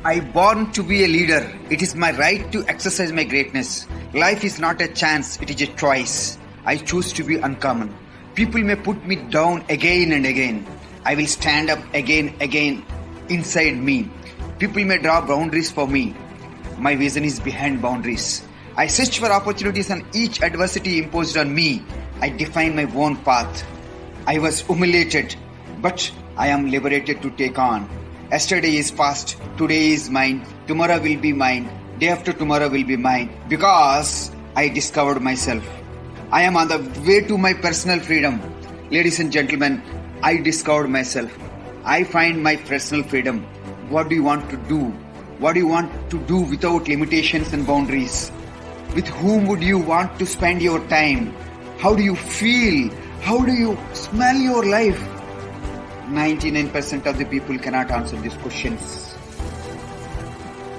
I born to be a leader. It is my right to exercise my greatness. Life is not a chance, it is a choice. I choose to be uncommon. People may put me down again and again. I will stand up again inside me. People may draw boundaries for me. My vision is behind boundaries. I search for opportunities and each adversity imposed on me. I define my own path. I was humiliated, but I am liberated to take on. Yesterday is past, today is mine, tomorrow will be mine, day after tomorrow will be mine, because I discovered myself. I am on the way to my personal freedom. Ladies and gentlemen, I discovered myself. I find my personal freedom. What do you want to do? What do you want to do without limitations and boundaries? With whom would you want to spend your time? How do you feel? How do you smell your life? 99% of the people cannot answer these questions.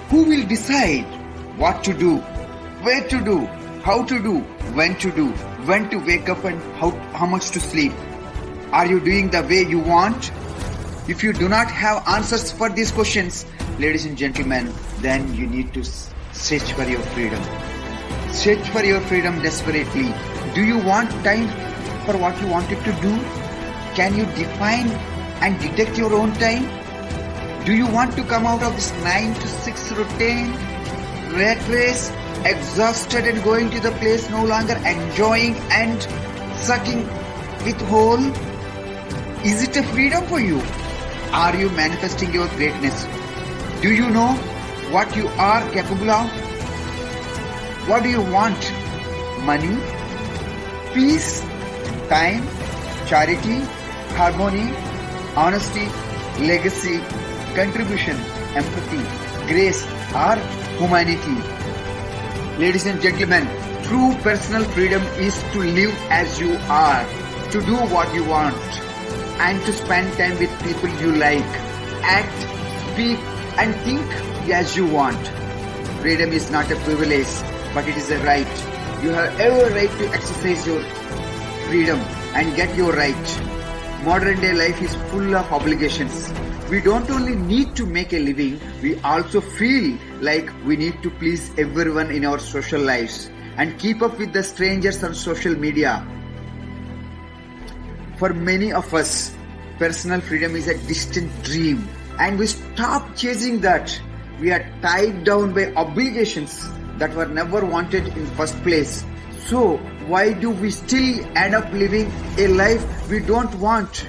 Who will decide what to do, where to do, how to do, when to wake up and how much to sleep? Are you doing the way you want? If you do not have answers for these questions, ladies and gentlemen, then you need to search for your freedom. Search for your freedom desperately. Do you want time for what you wanted to do? Can you define and detect your own time? Do you want to come out of this 9 to 6 routine, rat race, exhausted and going to the place no longer enjoying and sucking with whole? Is it a freedom for you? Are you manifesting your greatness? Do you know what you are capable of? What do you want? Money, peace, time, charity, harmony, honesty, legacy, contribution, empathy, grace, or humanity? Ladies and gentlemen, true personal freedom is to live as you are, to do what you want, and to spend time with people you like, act, speak, and think as you want. Freedom is not a privilege, but it is a right. You have every right to exercise your freedom and get your right. Modern day life is full of obligations. We don't only need to make a living, we also feel like we need to please everyone in our social lives and keep up with the strangers on social media. For many of us, personal freedom is a distant dream, and we stop chasing that. We are tied down by obligations that were never wanted in first place. So why do we still end up living a life we don't want?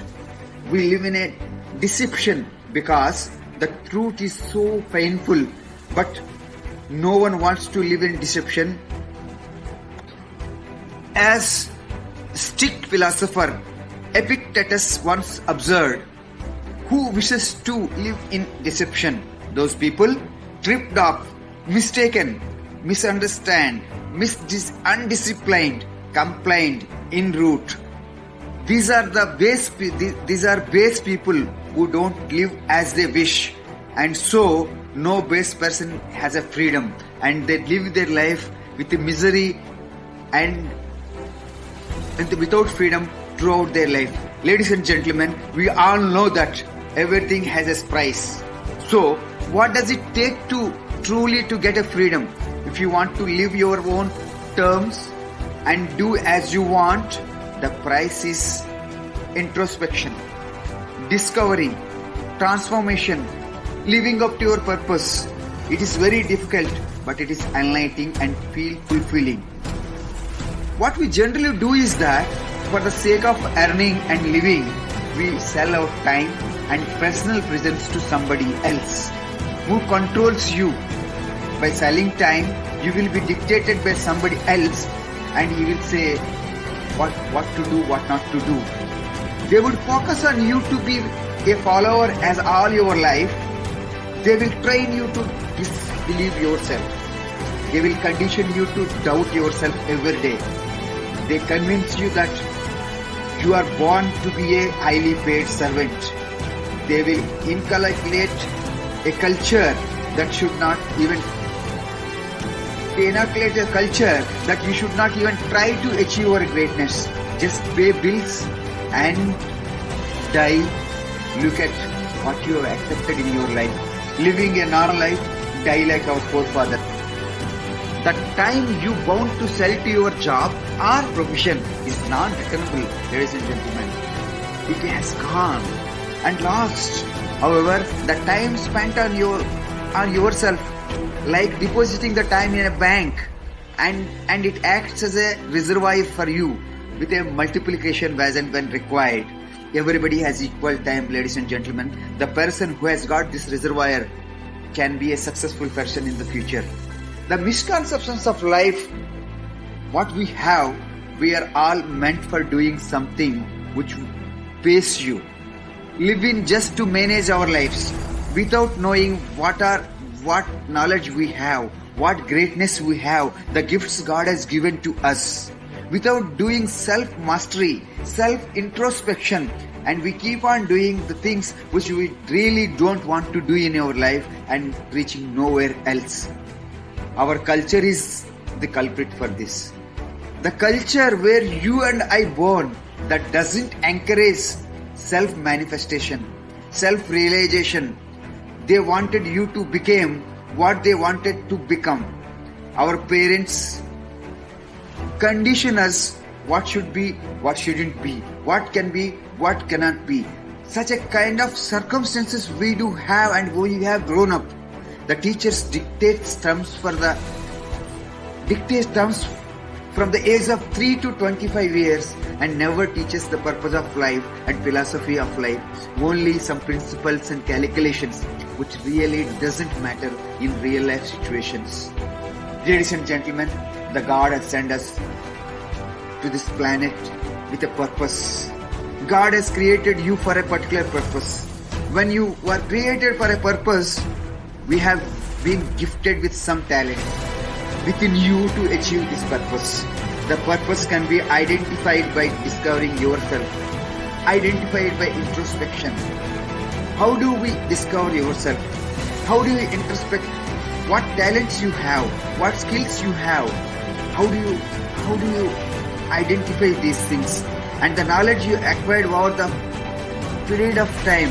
We live in a deception because the truth is so painful, but no one wants to live in deception. As Stoic philosopher Epictetus once observed, who wishes to live in deception? Those people tripped up, mistaken, misunderstand, undisciplined, complained, in route. These are base people who don't live as they wish, and so no base person has a freedom, and they live their life with misery and without freedom throughout their life. Ladies and gentlemen, we all know that everything has a price. So what does it take to truly to get a freedom? If you want to live your own terms and do as you want, the price is introspection, discovery, transformation, living up to your purpose. It is very difficult, but it is enlightening and feel fulfilling. What we generally do is that for the sake of earning and living, we sell our time and personal presence to somebody else who controls you. By selling time, you will be dictated by somebody else, and he will say what to do, what not to do. They would focus on you to be a follower as all your life. They will train you to disbelieve yourself. They will condition you to doubt yourself every day. They convince you that you are born to be a highly paid servant. They will inculcate a culture that should not even inculcate a culture that you should not even try to achieve your greatness. Just pay bills and die. Look at what you have accepted in your life. living a normal life, die like our forefathers. The time you bound to sell to your job or profession is non-returnable, ladies and gentlemen. It has gone and lost. However, the time spent on yourself, like depositing the time in a bank, and it acts as a reservoir for you with a multiplication when required. Everybody has equal time, ladies and gentlemen. The person who has got this reservoir can be a successful person in the future. The misconceptions of life, what we have, we are all meant for doing something which pays you. Living just to manage our lives without knowing what knowledge we have, what greatness we have, the gifts God has given to us. Without doing self-mastery, self-introspection, and we keep on doing the things which we really don't want to do in our life and reaching nowhere else. Our culture is the culprit for this. The culture where you and I born that doesn't encourage self-manifestation, self-realization. They wanted you to become what they wanted to become. Our parents condition us what should be, what shouldn't be, what can be, what cannot be. Such a kind of circumstances we do have, and we have grown up. The teachers dictate terms from the age of 3 to 25 years and never teaches the purpose of life and philosophy of life. Only some principles and calculations which really doesn't matter in real life situations. Ladies and gentlemen, the God has sent us to this planet with a purpose. God has created you for a particular purpose. When you were created for a purpose, we have been gifted with some talent within you to achieve this purpose. The purpose can be identified by discovering yourself, identified by introspection. How do we discover yourself? How do you introspect what talents you have, what skills you have? How do you identify these things? And the knowledge you acquired over the period of time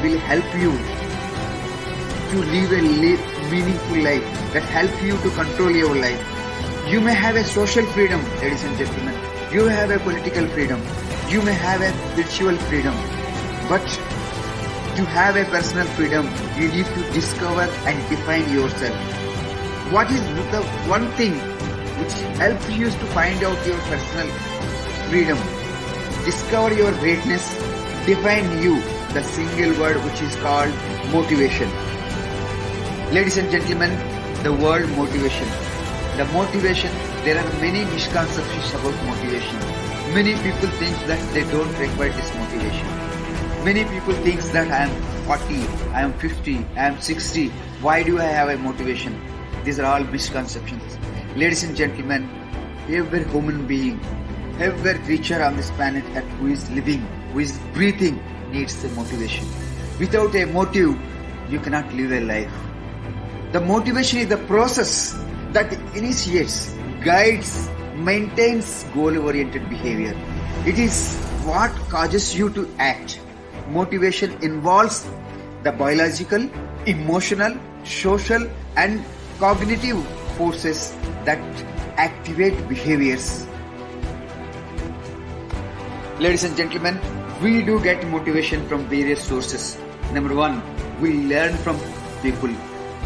will help you to live a meaningful life, that help you to control your life. You may have a social freedom, ladies and gentlemen. You have a political freedom. You may have a spiritual freedom. But to have a personal freedom, you need to discover and define yourself. What is the one thing which helps you to find out your personal freedom? Discover your greatness, define you, the single word which is called motivation. Ladies and gentlemen, the word motivation. The motivation, there are many misconceptions about motivation. Many people think that they don't require this motivation. Many people think that I am 40, I am 50, I am 60. Why do I have a motivation? These are all misconceptions. Ladies and gentlemen, every human being, every creature on this planet who is living, who is breathing, needs a motivation. Without a motive, you cannot live a life. The motivation is the process that initiates, guides, maintains goal-oriented behavior. It is what causes you to act. Motivation involves the biological, emotional, social, and cognitive forces that activate behaviors. Ladies and gentlemen, we do get motivation from various sources. Number one, we learn from people.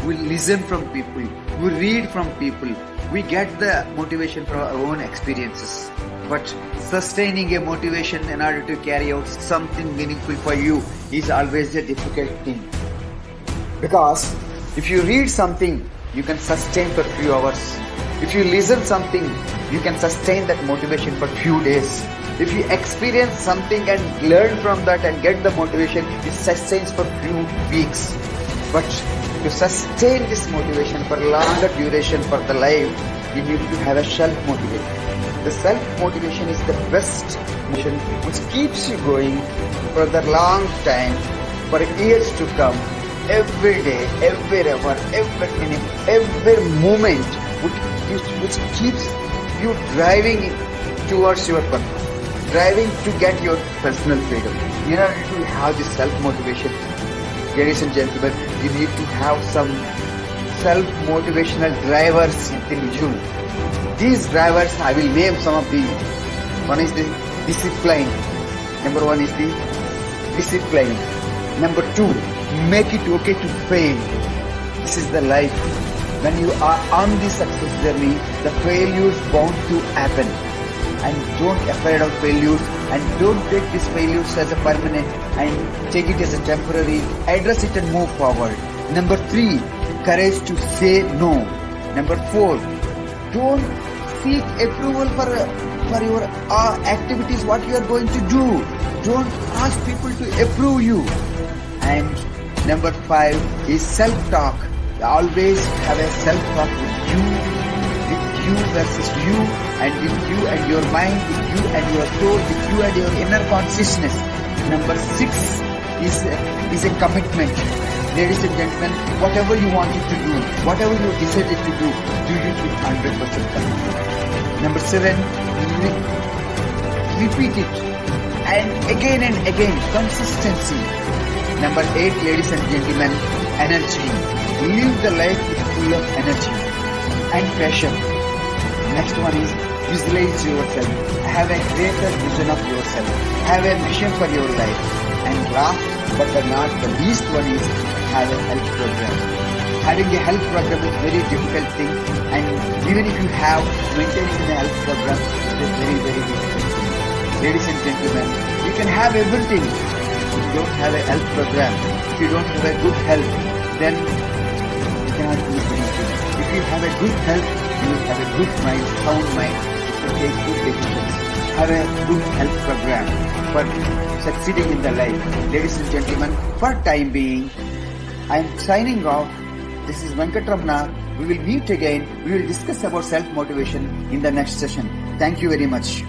We listen from people. We read from people. We get the motivation from our own experiences. But sustaining a motivation in order to carry out something meaningful for you is always a difficult thing. Because if you read something, you can sustain for few hours. If you listen something, you can sustain that motivation for few days. If you experience something and learn from that and get the motivation, it sustains for few weeks. But to sustain this motivation for longer duration for the life, you need to have a self-motivation. The self-motivation is the best motivation which keeps you going for the long time, for years to come, every day, every hour, every minute, every moment, which keeps you driving towards your purpose, driving to get your personal freedom. In order to have this self-motivation, ladies and gentlemen, you need to have some self-motivational drivers within you. These drivers, I will name some of the. One is the discipline. Number one is the discipline. Number two, make it okay to fail. This is the life. When you are on the success journey, the failures bound to happen. And don't afraid of failures, and don't take these failures as a permanent and take it as a temporary. Address it and move forward. Number three, courage to say no. Number four, don't seek approval for your activities, what you are going to do. Don't ask people to approve you. And number five is self-talk. Always have a self-talk with you versus you, and with you and your mind, with you and your soul, with you and your inner consciousness. Number six is a commitment. Ladies and gentlemen, whatever you wanted to do, whatever you decided to do it with 100% commitment. Number seven, repeat it, and again, consistency. Number eight, ladies and gentlemen, energy. Live the life with full of energy and passion. Next one is visualize yourself. Have a greater vision of yourself. Have a mission for your life. And last but not the least one is have a health program. Having a health program is a very difficult thing, and even if you have maintenance in a health program, it is very, very difficult thing. Ladies and gentlemen, you can have everything. If you don't have a health program, if you don't have a good health, then you cannot do anything. If you have a good health, you will have a good mind, sound mind, you can take good decisions. Have a good health program for succeeding in the life. Ladies and gentlemen, for time being, I am signing off. This is Venkatramana. We will meet again. We will discuss about self-motivation in the next session. Thank you very much.